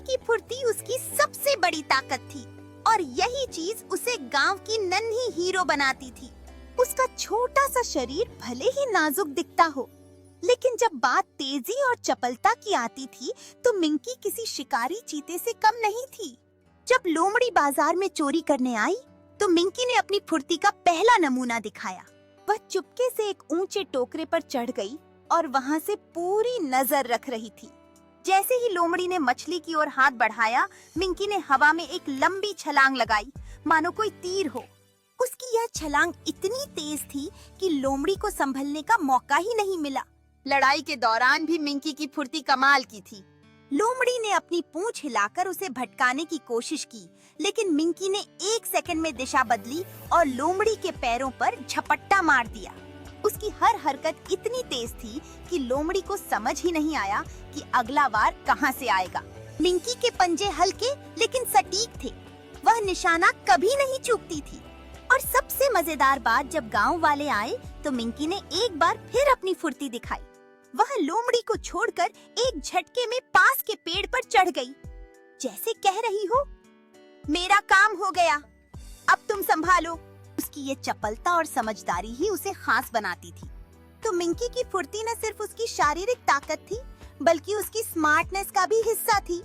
मिंकी की फुर्ती उसकी सबसे बड़ी ताकत थी और यही चीज उसे गांव की नन्ही हीरो बनाती थी। उसका छोटा सा शरीर भले ही नाजुक दिखता हो, लेकिन जब बात तेजी और चपलता की आती थी तो मिंकी किसी शिकारी चीते से कम नहीं थी। जब लोमड़ी बाजार में चोरी करने आई तो मिंकी ने अपनी फुर्ती का पहला नमूना दिखाया। वह चुपके से एक ऊंचे टोकरे पर चढ़ गई और वहां से पूरी नजर रख रही थी। जैसे ही लोमड़ी ने मछली की ओर हाथ बढ़ाया, मिंकी ने हवा में एक लंबी छलांग लगाई, मानो कोई तीर हो। उसकी यह छलांग इतनी तेज थी कि लोमड़ी को संभलने का मौका ही नहीं मिला। लड़ाई के दौरान भी मिंकी की फुर्ती कमाल की थी। लोमड़ी ने अपनी पूंछ हिलाकर उसे भटकाने की कोशिश की, लेकिन मिंकी ने 1 सेकंड में दिशा बदली और लोमड़ी के पैरों पर झपट्टा मार दिया। उसकी हर हरकत इतनी तेज थी कि लोमड़ी को समझ ही नहीं आया कि अगला वार कहां से आएगा। मिंकी के पंजे हल्के लेकिन सटीक थे। वह निशाना कभी नहीं चूकती थी। और सबसे मजेदार बात, जब गांव वाले आए तो मिंकी ने एक बार फिर अपनी फुर्ती दिखाई। वह लोमड़ी को छोड़कर एक झटके में पास के पेड़ पर चढ़ गई, जैसे कह रही हो, मेरा काम हो गया, अब तुम संभालो। उसकी ये चपलता और समझदारी ही उसे खास बनाती थी। तो मिंकी की फुर्ती न सिर्फ उसकी शारीरिक ताकत थी, बल्कि उसकी स्मार्टनेस का भी हिस्सा थी।